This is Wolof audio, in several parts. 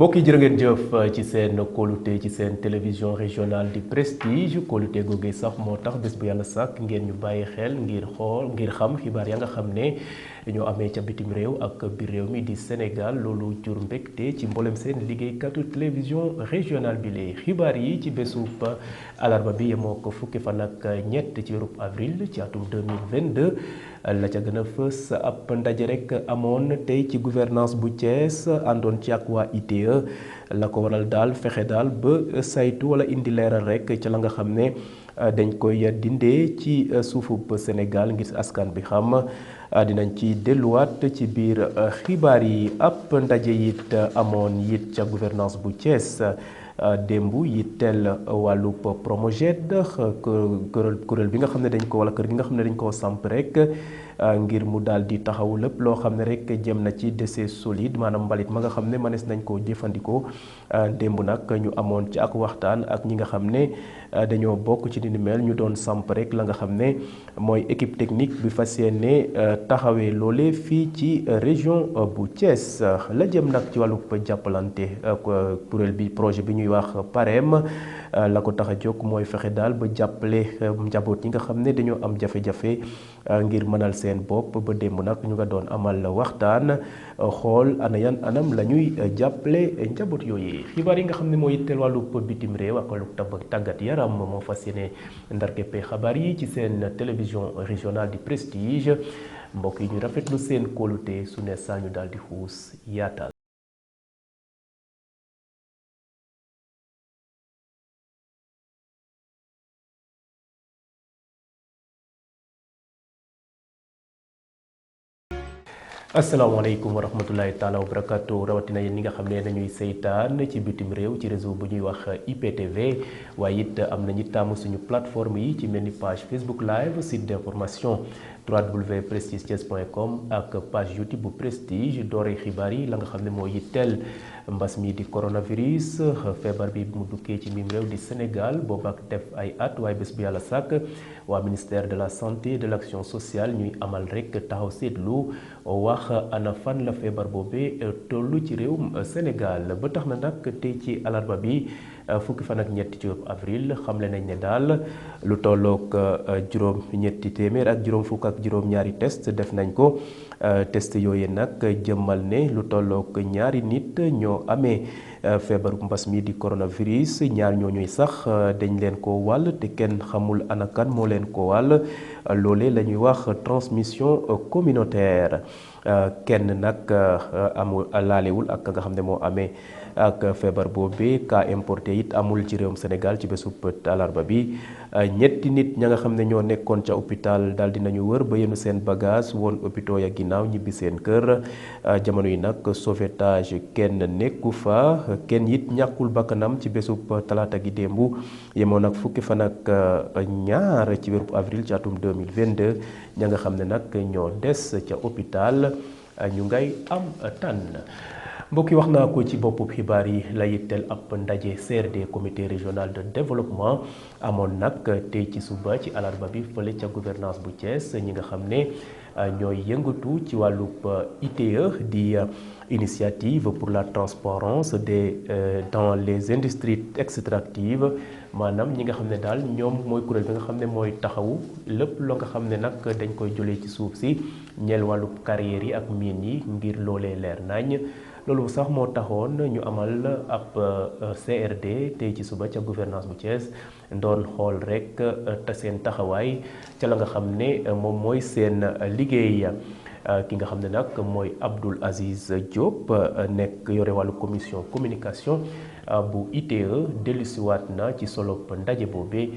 mbokk yi jërë ngeen jëf ci seen kóolute ci seen télévision régionale di prestige kóolute googee sax moo tax bés bu yàlla sàkk ngeen ñu bàyyi xel ngir xam xibaar ya nga xam ne ñoo amee ca bitim réew ak biir réew mi di Sénégal loolu jur mbégte ci mboolem seen liggéeykatu télévision régionale bi lee xibaar yi ci bésub alarba bi yemoo ko fukki fan ak ñett ci weerub avril ci atum 2022 la ca gën a fës ab ndaje rek amoon tey ci gouvernance bu Thiès àndoon ci ak waa ITIE la ko waral daal fexe daal ba saytu wala indi leeral rek ca la nga xam ne dañ koy dindee ci suufub Sénégal ngir askan bi xam dinañ ci delluwaat ci biir xibaar yi ab ndaje it amoon it ca gouvernance bu Thiès démb yitteel wàllub Promoged kuréel bi nga xam ne dañ ko wala kër gi nga xam ne dañ koo samp rek ngir mu daal di taxaw lépp loo xam ne rek jëm na ci déchets solides maanaam mbalit ma nga xam ne mënees nañ koo jëfandikoo démb nag ñu amoon ci ak waxtaan ak ñi nga xam ne dañoo bokk ci ni mel ñu doon samp rek la nga xam ne mooy équipe technique bi fas yéene taxawee loole fii ci région bu Thiès la jëm nag ci wàllub jàppalante kuréel bi projet bi ñuy wax PAREM la ko tax a jóg mooy fexe daal ba jàppale njaboot yi nga xam ne dañoo am jafe-jafe ngir mënal seen bopp ba démb nag ñu nga doon amal waxtaan xool ana yan anam la ñuy jàppale njaboot yooyu xibaar yi nga xam ne moo yitteel wàllub bitim réew ak wàllub tàggat yaram moo fas yéene ndarkeppe xabaar yi ci seen télévision régionale di prestige mbokk yi ñu rafetlu seen kóolute su ne saa ñu daal di xuus yaatal. asalaamaaleykum wa rahmatulahi taala wa barakatu rawatina yéen ñi nga xam ne nañuy seytaan ci bitim réew ci réseau bu ñuy wax IPTV waaye it am nañu tàmm suñu plateforme yi ci mel ni page Facebook live site d'information www.prestigethies.com ak page YouTube bu prestige dooree xibaar yi la nga xam ne moo yitteel mbas mi di coronavirus feebar bi mu dukkee ci mim réew di Sénégal boobu ak def ay at waaye bés bu yàlla sàkk waa ministère de la santé et de l'action sociale ñuy amal rek taxaw seetlu wax ana fan la feebar boobee tollu ci réewum Sénégal ba tax na nag tey ci alarba bi fukki fan ak ñetti ci avril xamle nañ ne daal lu tollook juróom ñetti téeméer ak juróom fukk ak juróom ñaari test def nañ ko test yooyu nag jëmmal ne lu tollook ñaari nit ñoo amee feebaru mbas mi di coronavirus ñaar ñooñuy sax dañ leen ko wàll te kenn xamul ana kan moo leen ko wàll loole la ñuy wax transmission communautaire kenn nag amul laalewul ak nga xam ne moo amee ak feebar boobee cas importé it amul ci réewum Sénégal ci bésub alarba bi ñetti nit ña nga xam ne ñoo nekkoon ca hôpital daal dinañu wër ba yenu seen bagage woon hôpitaux ya ginnaaw ñibbi seen kër jamono yi nag sauvetage kenn nekku fa kenn it ñàkkul bakkanam ci bésub talaata gi démb yemoon nag fukki fan ak ñaar ci weeru avril ci atum 2022 ña nga xam ne nag ñoo des ca hôpital ñu ngay am tànn mbokk yi wax naa ko ci boppu xibaar yi la yitteel ab ndaje CRD comité régional de développement amoon nag tey ci suba ci alarba bi fële ca gouvernance bu Thiès ñi nga xam ne ñooy yëngatu ci wàllub ITIE di initiative pour la transparence dans les industries extractives maanaam ñi nga xam ne daal ñoom mooy kuréel bi nga xam ne mooy taxawu lépp loo nga xam ne nag dañ koy jëlee ci suuf si ñeel wàllub carrière yi ak mine yi ngir loolee leer nañ loolu sax moo taxoon ñu amal ab CRD tey ci suba ca gouvernance bu Thiès doon xool rek te seen taxawaay ca la nga xam ne moom mooy seen liggéey ki nga xam ne nag mooy Abdoul Aziz Diop nekk yore wàllu commission communication bu ITIE dellusiwaat na ci solo ndaje boobee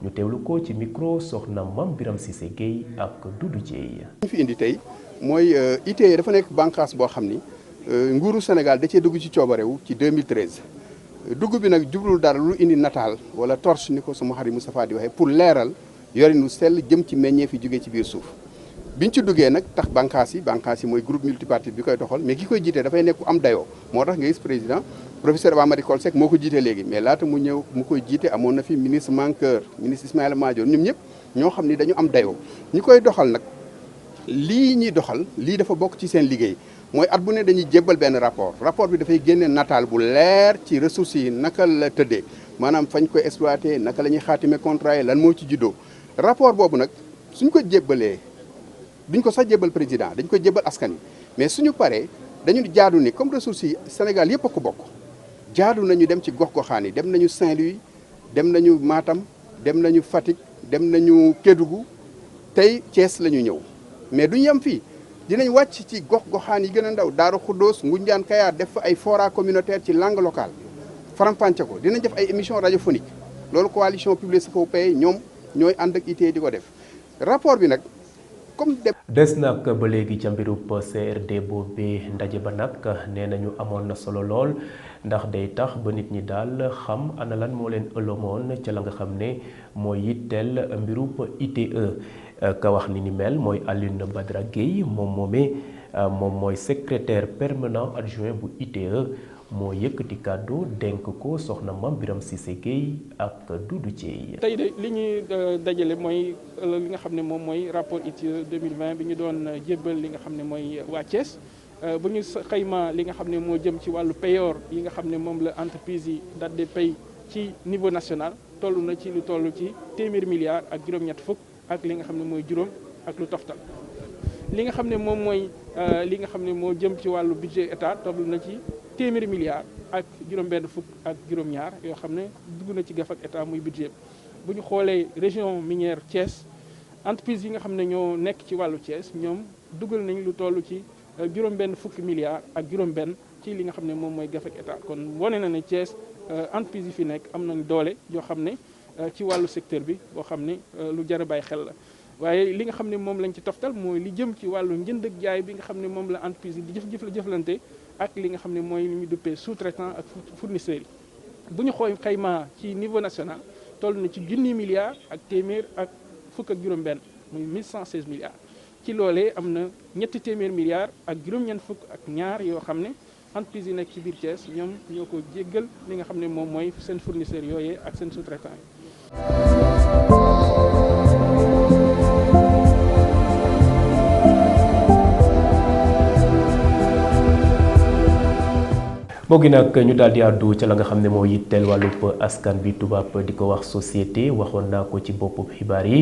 ñu teewlu ko ci micro soxna Mame Biram Cissé Gueye ak Doudou Dieye. li fi indi tey mooy ITIE dafa nekk bànqaas boo xam ni nguuru Sénégal da cee dugg ci coobarewu ci 2013 dugg bi nag jublul dara lu indi nataal wala torche ni ko sama xarit Moustapha di waxee pour leeral yorinu sell jëm ci meññee fi jógee ci biir suuf biñ ci duggee nag tax bànqaas yi mooy groupe multipartite bi koy doxal mais ki koy jiite dafay nekk am dayoo moo tax nga gis président professeur Amady Coll Seck moo ko jiite léegi mais laata mu ñëw mu koy jiite amoon na fi ministre Mankeur ministre Ismaïla Madior ñoom ñëpp ñoo xam ni dañu am dayoo ñi koy doxal nag lii ñuy doxal lii dafa bokk ci seen liggéey mooy at bu ne dañuy jébbal benn rapport bi dafay génne nataal bu leer ci ressources yi naka la tëddee maanaam fañ koy exploité naka la ñuy xaatime contrat yi lan moo ci juddoo rapport boobu nag suñ ko jébbalee duñ ko sax jébbal président dañ ko jébbal askan wi mais suñu paree dañu jaadu ni comme ressources yi Sénégal yëpp a ko bokk jaadu nañu dem ci gox-goxaan yi dem nañu Saint-Louis dem nañu Matam dem nañu Fatick dem nañu Kédougou tey Thiès la ñu ñëw mais duñu yem fii dinañ wàcc ci gox-goxaan yi gën a ndaw Daaru Xuddoos Ngunjaan Kayaar def fa ay fora communautaire ci langue locale faram-fàcce ko dinañ def ay émission radiophonique loolu coalition Public Sapeurs Pays ñoom ñooy ànd ak ITIE di ko def rapport bi nag comme des nag ba léegi ca mbirub CRD boobee ndaje ba nag nee nañu amoon na solo lool ndax day tax ba nit ñi daal xam ana lan moo leen ëlëmoon ca la nga xam ne mooy yitteel mbirub ITIE ka wax ni mel mooy Alioune Badara Gueye moom mooy secrétaire permanent adjoint bu ITIE moo yëkkati kàddu dénk ko soxna Mame Birame Cissé Gueye ak Doudou Thieye. tey de li ñuy dajale mooy li nga xam ne moom mooy rapport ITIE 2020 bi ñu doon jébbal li nga xam ne mooy waa Thiès bu ñu xayma li nga xam ne moo jëm ci wàllu payoor yi nga xam ne moom la entreprise yi date de paye ci niveau national toll na ci lu toll ci téeméeri milliards ak juróom-ñett fukk ak li nga xam ne mooy juróom ak lu toftal li nga xam ne moom mooy li nga xam ne moo jëm ci wàllu budget état toll na ci téeméeri milliards ak juróom-benn fukk ak juróom-ñaar yoo xam ne dugg na ci gaf ak état muy budget bu ñu xoolee région minière Thiès entreprise yi nga xam ne ñoo nekk ci wàllu Thiès ñoom dugal nañ lu toll ci juróom-benn fukki milliards ak juróom-benn ci li nga xam ne moom mooy gaf ak état kon wane na ne Thiès entreprise yi fi nekk am nañ doole yoo xam ne ci wàllu secteur bi boo xam ne lu jar a bàyyi xel la waaye li nga xam ne moom lañ ci toftal mooy li jëm ci wàllu njënd ak jaay bi nga xam ne moom la entreprise yi di jëflante ak li nga xam ne mooy li ñu duppee sous-traitant ak fournisseurs yi bu ñu xooy xayma ci niveau national toll na ci junni milliards ak téeméer ak fukk ak juróom-benn muy 1116 milliards ci loolee am na ñetti téeméer milliards ak juróom-ñeent fukk ak ñaar yoo xam ne entreprise yi nekk ci biir Thiès ñoom ñoo ko jéggal li nga xam ne moom mooy seen fournisseurs yooyee ak seen sous-traitant yi. boogi nag ñu daal di àddu ca la nga xam ne moo yitteel wàllub askan bi tubaab di ko wax société waxoon naa ko ci boppu xibaar yi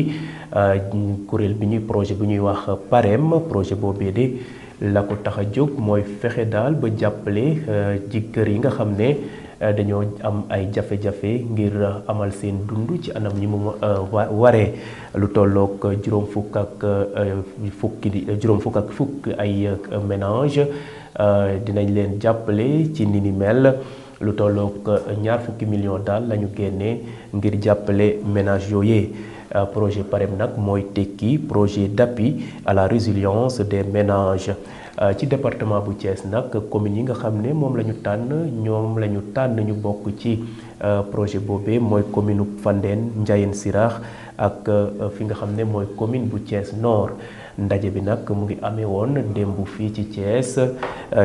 kuréel bi ñuy projet bi ñuy wax PAREM projet boobee de la ko tax a jóg mooy fexe daal ba jàppale ci kër yi nga xam ne dañoo am ay jafe-jafe ngir amal seen dund ci anam ñi mu waree lu tolloog juróom fukk ak fukk ay ménage dinañ leen jàppale ci ni mel lu tolloog ñaar fukki millions daal la ñu génnee ngir jàppale ménage yooyee projet PAREM nag mooy tekki projet d'appui à la résilience des ménages ci département bu Thiès nag commune yi nga xam ne moom la ñu tànn ñu bokk ci projet boobee mooy commune Fandène Ndiayène Sirakh ak fi nga xam ne mooy commune bu Thiès Nord. ndaje bi nag mu ngi amee woon démb fii ci Thiès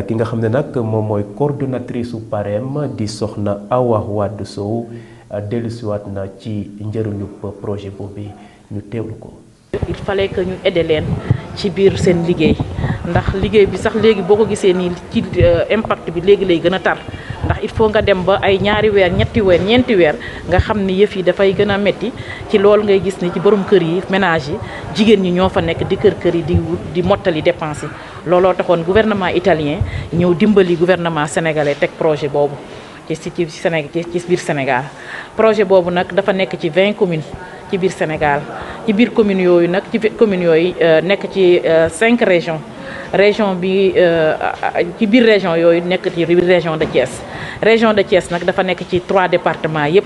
ki nga xam ne nag moom mooy coordonnatrice su PAREM di soxna Awa Wade Sow dellusiwaat na ci njëriñu projet boobu ñu teewlu ko. il fallait que ñu aider leen ci biir seen liggéey ndax liggéey bi sax léegi boo ko gisee nii ci impact bi léegi lay gën a tar ndax il faut nga dem ba ay ñaari weer ñetti weer ñeenti weer nga xam ni yëf yi dafay gën a metti ci loolu ngay gis ni ci borom kër yi ménage yi jigéen ñi ñoo fa nekk di kër yi di mottali dépense yi looloo taxoon gouvernement italien ñëw dimbali gouvernement sénégalais teg projet boobu ci biir Sénégal projet boobu nag dafa nekk ci 20 communes ci biir Sénégal ci biir communes yooyu nag nekk ci 5 région bi ci biir région yooyu nekk ci biir région de Thiès nag dafa nekk ci 3 départements yépp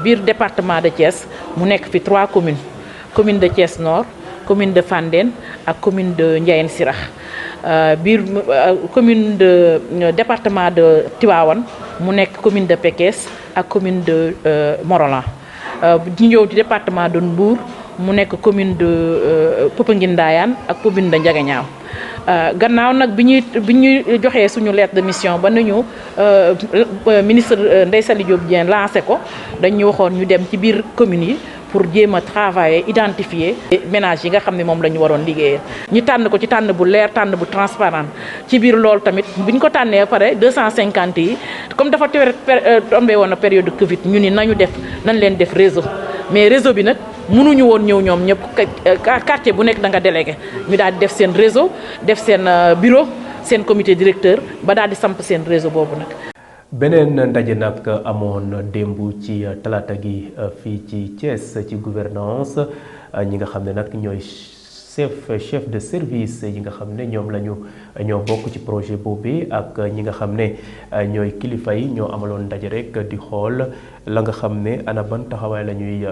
biir département de Thiès mu nekk fi 3 communes commune de Thiès Nord commune de Fandène ak commune de Ndiayène Sirakh biir commune de département de Tivaouane mu nekk commune de Pekes ak commune de Morolan ñu ñëw ci département de Mbour mu nekk commune de Popenguine Ndayane ak commune de Ndiaganiao gannaaw nag bi ñuy joxee suñu lettre de mission ba nañu ministre Ndeye Saly Diop Dieng lancé ko dañu waxoon ñu dem ci biir communes yi pour jéem a travailler identifier ménages yi nga xam ne moom la ñu waroon liggéeyee. ñu tànn ko ci tànn bu leer tànn bu transparent ci biir loolu tamit bu ñu ko tànnee ba pare 250 yi comme dafa tombé woon na période de Covid ñu ni nañ leen def réseau mais réseau bi nag mënuñu woon ñëw ñoom ñëpp quartier bu nekk da nga délégué ñu daal di def seen réseau def seen bureau seen comité directeur ba daal di samp seen réseau boobu nag. beneen ndaje nag amoon démb ci talaata gi fii ci Thiès ci gouvernance ñi nga xam ne nag ñooy chef de service yi nga xam ne ñoo bokk ci projet boobu ak ñi nga xam ne ñooy kilifa yi ñoo amaloon ndaje rek di xool la nga xam ne ana ban taxawaay la ñuy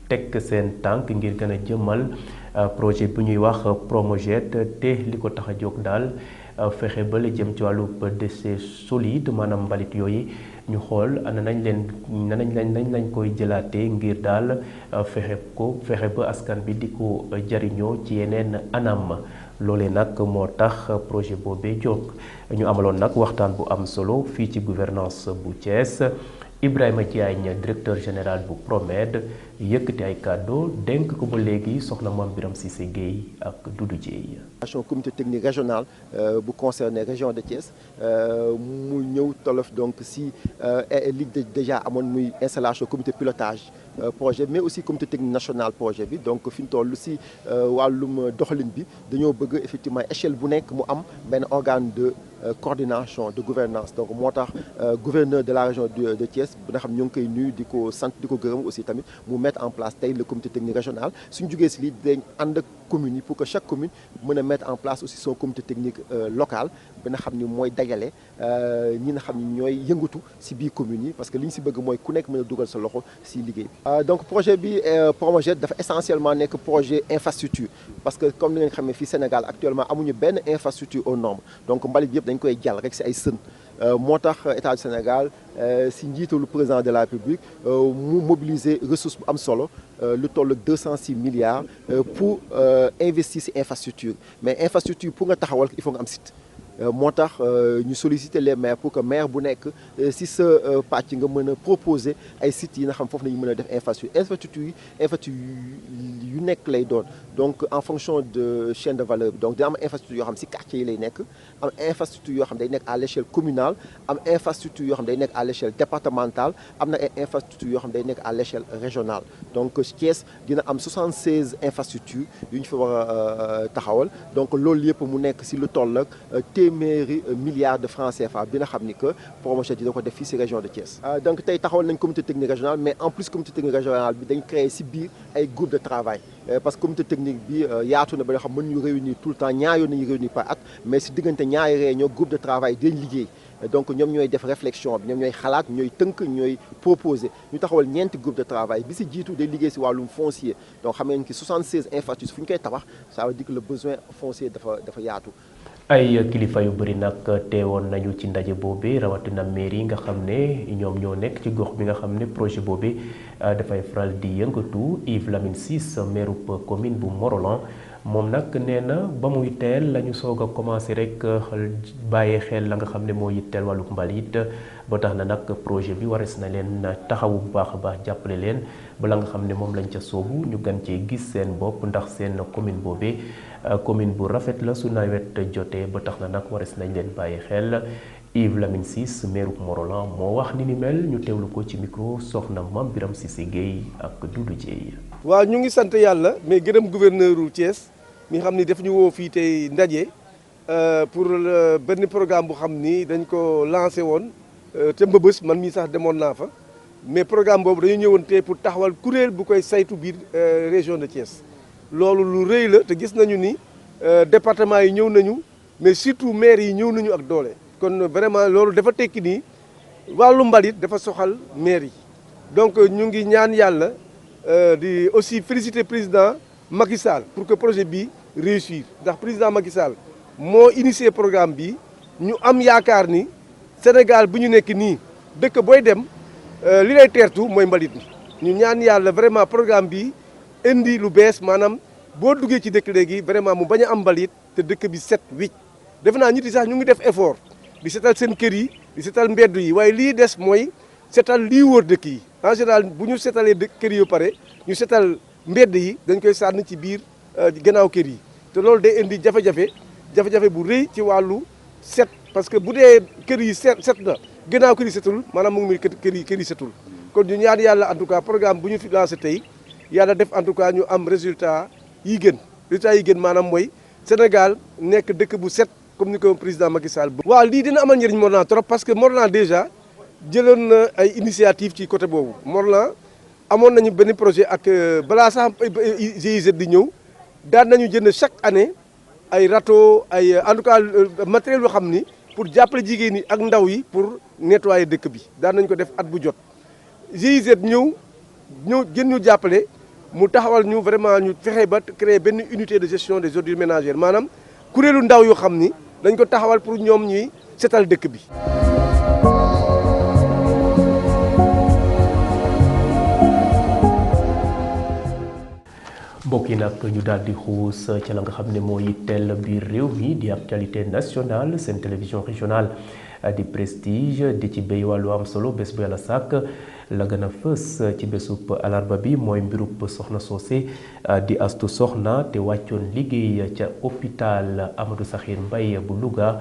teg seen tànk ngir gën a jëmmal projet bu ñuy wax Promojet te li ko tax a jóg daal fexe ba la jëm ci wàllu déchets solides maanaam mbalit yooyu ñu xool ana nañ lañ koy jëlaatee ngir daal fexe ba askan bi di ko jariñoo ci yeneen anam loolee nag moo tax projet boobee jóg ñu amaloon nag waxtaan bu am solo fii ci gouvernance bu Thiès. Ibrahima Diagne directeur général bu Promed yëkkati ay kàddu dénk ko ba léegi soxna Mame Birame Cissé Gueye ak Doudou Dieye. Comité technique régional bu concerné région de Thiès mu ñëw tolof donc si li déjà amoon muy installation comité pilotage projet mais aussi comité technique national projet bi donc fi ñu toll si wàllum doxalin bi dañoo bëgg effectivement échelle bu nekk mu am benn organe de coordination de gouvernance donc moo tax gouverneur de la région de Thiès bi nga xam ñoo ngi koy nuyu di ko sant di ko gërëm aussi tamit mu mettre en place tey le comité technique régional suñu jógee si lii dañ ànd ak communes yi pour que chaque commune mën a mettre en place aussi son comité technique local bi nga xam ni mooy dajale ñi nga xam ni ñooy yëngatu si biir communes yi parce que li ñu si bëgg mooy ku nekk mën a dugal sa loxo si liggéey bi. donc projet bi Promojet dafa essentiellement nekk projet infrastructure parce que comme ni nga xam ne fii Sénégal actuellement amuñu benn infrastructure aux normes donc mbalit yëpp dañ koy jàll rek si ay sën. moo tax état du Sénégal si njiitalu président de la République mu mobiliser ressource bu am solo lu toll 206 milliards pour investir si infrastructure mais infrastructure pour nga taxawal il faut nga am site. moo tax ñu solliciter les maires pour que maire bu nekk si sa pàcc nga mën a proposer ay sites yi nga xam foofu nañu mën a def infrastructure yu nekk lay doon donc en fonction de chaîne de valeur bi donc dina am infrastructure yoo xam si quartier yi lay nekk am infrastructure yoo xam day nekk à l'échelle communale am infrastructure yoo xam day nekk à l'échelle départementale am na ay infrastructure yoo xam day nekk à l'échelle régionale donc Thiès dina am 76 infrastructures yu ñu fa war a taxawal donc loolu yëpp mu nekk si lu toll ak téeméeri milliards de francs CFA bi nga xam ni que Promojet dina ko def fii si région de Thiès. donc tey taxawal nañ comité technique régional mais en plus comité technique régional bi dañ créé si biir ay groupe de travail parce que comité technique bi yaatu na ba nga xam mën ñu réunir tout le temps ñaari yoon nañu réunir par at mais si diggante ñaari réunion groupe de travail dañ liggéey donc ñoom ñooy def réflexion bi ñoom ñooy xalaat ñooy tënk ñooy proposer ñu taxawal ñeenti groupe de travail bi si jiitu day liggéey si wàllum foncier donc xam ngeen ki 76 infrastructures fu ñu koy tabax ça veut dire que le besoin foncier dafa yaatu. ay kilifa yu bëri nag teewoon nañu ci ndaje boobu rawatina mairie nga xam ne ñoom ñoo nekk ci gox bi nga xam ne projet boobu dafay faral di yëngatu Yves Lamine Ciss maire commune bu Morolan moom nag nee na ba muy teel la ñu soog a commencé rek bàyyee xel la nga xam ne moo yitteel wàllu mbalit ba tax na nag projet bi wares na leen taxawu bu baax a baax jàppale leen ba la nga xam ne moom lañ ca soobu ñu gën cee gis seen bopp ndax seen commune boobu commune bu rafet la su nawet jotee ba tax na nag wares nañ leen bàyyi xel Yves Lamine Ciss maire Morolan moo wax ni mel ñu teewlu ko ci micro soxna Mame Birame Cissé Gueye ak Doudou Dieye. waaw ñu ngi sant yàlla mais gërëm gouverneur u Thiès mi xam ni daf ñu woo fii tey ndaje pour benn programme bu xam ni dañ ko lancé woon te Mbëbës man mii sax demoon naa fa mais programme boobu dañu ñëwoon tey pour taxawal kuréel bu koy saytu biir région de Thiès loolu lu rëy la te gis nañu ni département yi ñëw nañu mais surtout maire yi ñëw nañu ak doole kon vraiment loolu dafa tekki nii wàllu mbalit dafa soxal maire yi donc ñu ngi ñaan yàlla di aussi féliciter président Macky Sall pour que projet bi réussir ndax président Macky Sall moo initié programme bi ñu am yaakaar ni Sénégal bu ñu nekk nii dëkk booy dem li lay teertu mooy mbalit mi ñu ñaan yàlla vraiment programme bi indi lu bees maanaam boo duggee ci dëkk léegi vraiment mu bañ a am mbalit te dëkk bi set wicc defe naa nit yi sax ñu ngi def effort di setal seen kër yi di setal mbedd yi waaye lii des mooy setal lii wër dëkk yi en général bu ñu setalee kër yi ba pare ñu setal mbedd yi dañ koy sànni ci biir gannaaw kër yi te loolu day indi jafe-jafe bu rëy ci wàllu set parce que bu dee kër yi set na gannaaw kër yi setul maanaam mu ngi kër yi setul kon ñu ñaan yàlla en tout cas programme bu ñu fi lancé tey yàlla def en tout cas ñu am résultat yi gën maanaam mooy Sénégal nekk dëkk bu set comme ni ko président Macky Sall. waaw lii dina amal njëriñ Morlan trop parce que Morlan déjà jëloon na ay initiative ci côté boobu Morlan amoon nañu benn projet ak balaa sax GIZ di ñëw daan nañu jënd chaque année ay râteau ay en tout cas matériel yoo xam ni pour jàppale jigéen ñi ak ndaw yi pour nettoyer dëkk bi daan nañ ko def at bu jot GIZ ñëw gën ñu jàppale mu taxawal ñu vraiment ñu fexe ba créer benn unité de gestion des ordures ménagères maanaam kuréelu ndaw yoo xam ni dañ ko taxawal pour ñoom ñuy setal dëkk bi. mbokk yi nag ñu daal di xuus ca la nga xam ne moo yitteel biir réew mi di actualité nationale seen télévision régionale di prestige di ci béy wàllu am solo bés bu yàlla sàkk la gën a fës ci bésub alarba bi mooy mbirub soxna soose di Astu Soxna te wàccoon liggéey ca hôpital Amadou Sakhir Mbaye bu Louga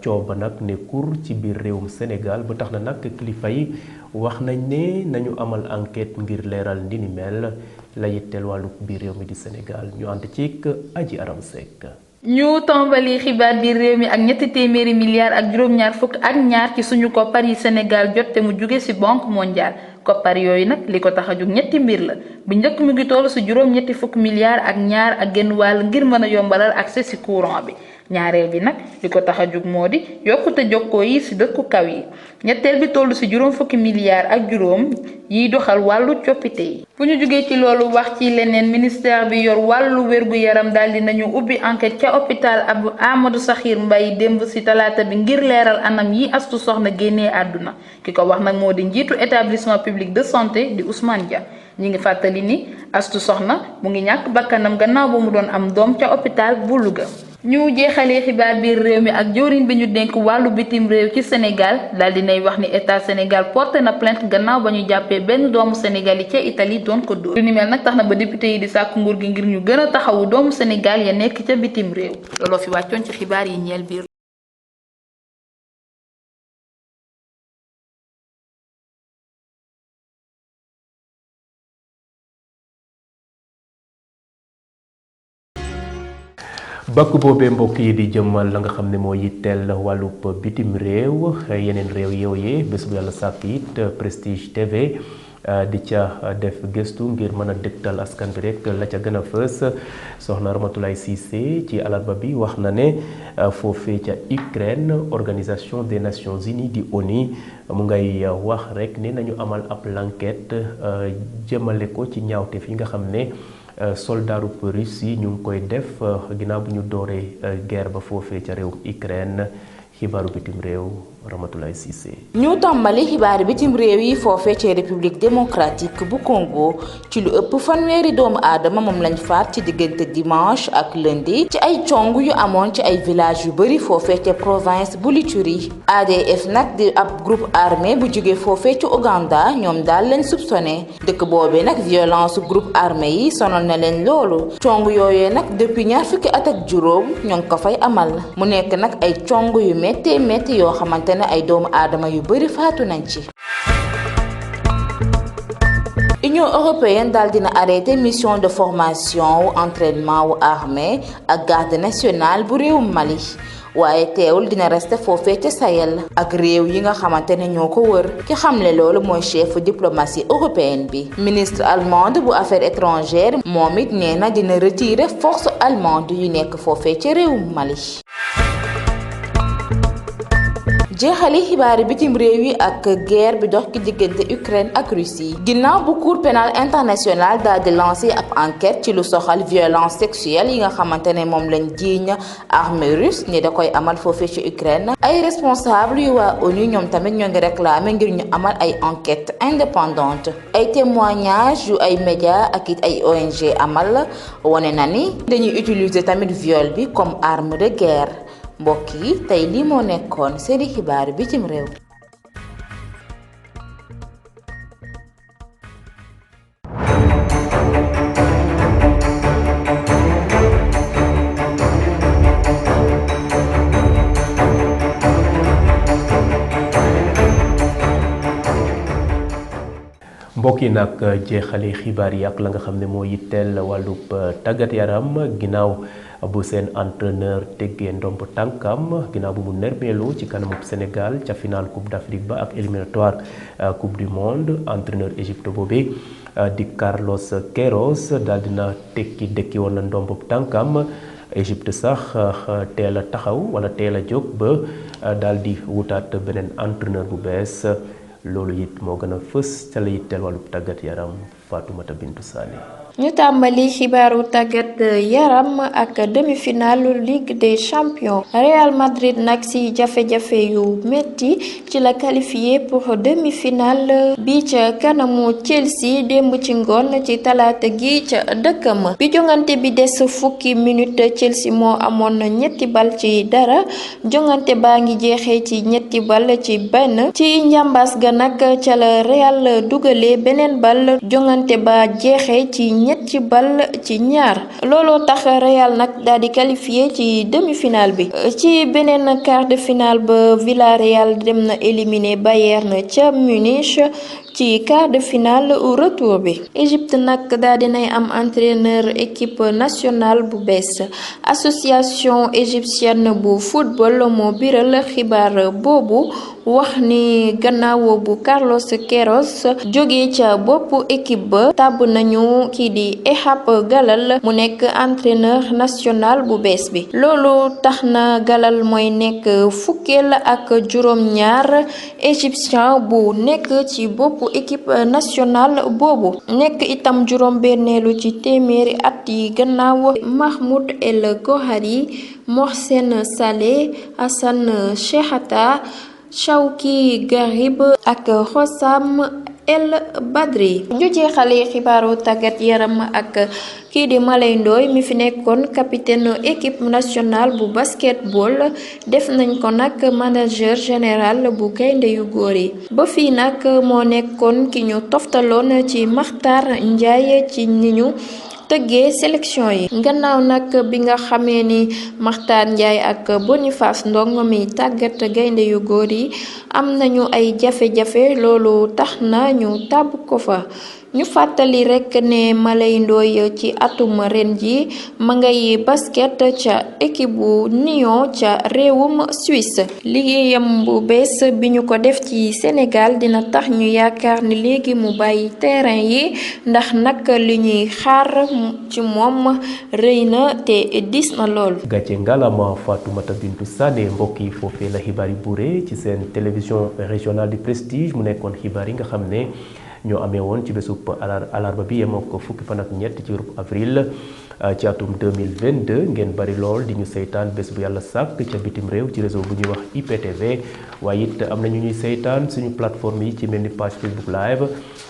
cooba nag ne kur ci biir réewum Sénégal ba tax na nag kilifa yi wax nañ ne nañu amal enquête ngir leeral ndi ni mel la yitteel wàllu biir réew mi di Sénégal ñu ànd ci Aji Aram Seck. ñu tàmbali xibaar biir réew mi ak ñetti téeméeri milliards ak juróom-ñaar fukk ak ñaar ci suñu koppar yi Sénégal jot te mu jóge ci banque mondiale koppar yooyu nag li ko tax a jóg ñetti mbir la bu njëkk mu ngi toll ci juróom-ñetti fukk milliards ak ñaar ak genn wàll ngir mën a yombalal accès ci courant bi. ñaareel bi nag li ko tax a jóg moo di yokkute jokkoo yi ci dëkku kaw yi ñetteel bi toll ci juróom fukki milliards ak juróom yiy doxal wàllu coppite yi. bu ñu jógee ci loolu wax ci leneen ministère bi yor wàllu wérgu yaram daal di nañu ubbi enquête ca hôpital Amadou Sakhir Mbaye démb ci talaata bi ngir leeral anam yi Astu Soxna génnee àdduna ki ko wax nag moo di njiitu établissement public de santé di Ousmane Dia ñi ngi fàttali ni Astu Soxna mu ngi ñàkk bakkanam gannaaw ba mu doon am doom ca hôpital bu Louga. ñu jeexalee xibaar biir réew mi ak jëwriñ bi ñu dénk wàllu bitim réew ci Sénégal daal dinay wax ni état Sénégal porté na plainte gannaaw ba ñu jàppee benn doomu Sénégal yi ca Italie doon ko dóor lu ni mel nag tax na ba député yi di sàkku nguur gi ngir ñu gën a taxawu doomu Sénégal ya nekk ca bitim réew looloo fi wàccoon ci xibaar yi ñeel biir bakk boobee mbokk yi di jëmmal la nga xam ne moo yitteel wàllub bitim réew yeneen réew yooyee bés bu yàlla sàkk it Prestige TV di ca def gëstu ngir mën a dëgtal askan bi rek la ca gën a fës soxna Ramatoulaye Cissé ci alarba bi wax na ne foofee ca Ukraine organisation des Nations Unies di ONU mu ngay wax rek ne nañu amal ab l'enquête jëmale ko ci ñaawteef yi nga xam ne soldaaru russe yi ñu ngi koy def ginnaaw bu ñu dooree guerre ba foofee ca réew Ukraine xibaaru bitim réew Ramatoulaye Cissé. ñu tàmbali xibaar bitim réew yi foofee ci république démocratique bu Congo ci lu ëpp fanweeri doomu aadama moom lañ faat ci diggante dimanche ak lundi ci ay cong yu amoon ci ay village yu bari foofee ca province bu Ituri. ADF nag di ab groupe armé bu jóge foofee ci Ouganda ñoom daal lañ soupçonné dëkk boobee nag violence groupe armé yi sonal na leen loolu cong yooyee nag depuis ñaar fukki at ak juróom ñoo ngi ko fay amal mu nekk nag ay cong yu métti yoo xamante ne ay doomu aadama yu bari faatu nañ ci. Union européenne daal dina arrêté mission de formation wu entraînement wu armée ak garde nationale bu réewum Mali waaye teewul dina resté foofee ca Sahel ak réew yi nga xamante ne ñoo ko wër ki xamle loolu mooy chef diplomatie européenne bi ministre allemande bu affaires étrangères moom it nee na dina retirer force allemande yu nekk foofee ca réewum Mali. jeexali xibaari bitim réew yi ak guerre bi dox ci diggante Ukraine ak Russie ginnaaw bu cour pénal international daal di lancé ab enquête ci lu soxal violence sexuelle yi nga xamante ne moom lañ jiiñ armée russe ni da koy amal foofee ci Ukraine ay responsable yu waa ONU ñoom tamit ñoo ngi réclamer ngir ñu amal ay enquête indépendante ay témoignages yu ay médias ak it ay ONG amal wane na ni dañuy utiliser tamit viol bi comme arme de guerre mbokk yi tey lii moo nekkoon seeni xibaar bitim réew mbokk yi nag jeexale xibaar yi ak la nga xam ne moo yitteel wàllub tàggat yaram ginnaaw bu seen entraîneur teggee ndomb tànkam ginnaaw bu mu nermeelu ci kanamub Sénégal ca final coupe d'Afrique ba ak éliminatoire coupe du monde entraîneur Égypte boobi di Carlos Queiroz daal dina dekki woon na ndombub tànkam Égypte sax teel a taxaw wala teel a jóg ba daal di wutaat beneen entraîneur bu bees loolu it moo gën a fës ca la yitteel wàllub tàggat yaram Fatoumata Bintou Sané. ñu tàmbali xibaaru tàggat yaram ak demi-finale Ligue des Champions Real Madrid nag ci jafe-jafe yu metti ci la qualifié pour demi-finale bi ca kanamu Chelsea démb ci ngoon ci talaata gi ca dëkkam bi jongante bi des fukki minute Chelsea moo amoon ñetti bal ci dara jongante baa ngi jeexee ci ñetti bal ci benn ci njàmbaas ga nag ca la Real dugalee beneen bal jongante ba jeexee ci ñetti bal ci ñaar looloo tax Real nag daal di qualifié ci demi-finale bi ci beneen quart de finale ba Villarreal dem na éliminer Bayern ca Munich ci quart de finale retour bi Égypte nag daal dinay am entraîneur équipe nationale bu bees association égyptienne bu football moo biral xibaar boobu wax ni gannaaw bu Carlos Queiroz jóge ca boppu équipe ba tàbb nañu kii di Ehab Galal mu nekk entraîneur national bu bees bi loolu tax na Galal mooy nekk fukkeel ak juróom-ñaar égyptien bu nekk ci boppu équipe nationale boobu nekk itam juróom-benneelu ci téeméeri at yi gannaaw Mahmoud El Gohari Mohsen Saleh Hassan Shehata Shawki Garib ak Hossam El Badri ñu jeexale xibaaru tàggat yaram ak kii di Malay Ndoye mi fi nekkoon capitaine équipe nationale bu basketball def nañ ko nag manager général bu gaynde yu góor yi ba fii nag moo nekkoon ki ñu toftaloon ci Makhtar Ndiaye ci ni ñu tëggee sélection yi gannaaw nag bi nga xamee ni Makhtar Ndiaye ak Boniface Ndong mi tàggat gaynde yu góor yi am nañu ay jafe-jafe loolu tax na ñu tàbb ko fa ñu fàttali rekk ne Malay Ndoye ci atum ren ji ma ngay basket ca équipe bu Nyon ca réewum Suisse liggéeyam bu bees bi ñu ko def ci Sénégal dina tax ñu yaakaar ni léegi mu bàyyi terrain yi ndax nag li ñuy xaar ci moom rëy na te dis na lool. gàcce ngalama Fatoumata Bintou Sané mbokk yi foofee la xibaar yi buuree ci seen télévision régionale du Prestige mu nekkoon xibaar yi nga xam ne ñoo amee woon ci bésub alarba bi yemoo ko fukki fan ak ñett ci weeru avril ci atum 2022 ngeen bari lool di ñu seytaan bés bu yàlla sàkk ca bitim réew ci réseau bu ñuy wax IPTV waaye it am na ñu ñuy seytaan suñu plateforme yi ci mel ni page Facebook live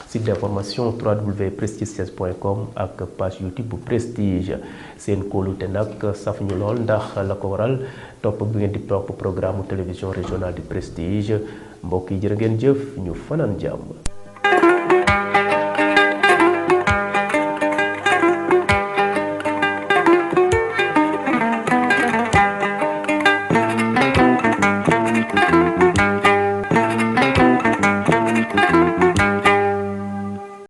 site d'information www.prestige16.com ak page YouTube bu Prestige seen kóolute nag saf ñu lool ndax la ko waral topp bi ngeen di topp programme télévision régionale du Prestige mbokk yi jërë ngeen jëf ñu fanaan jàmm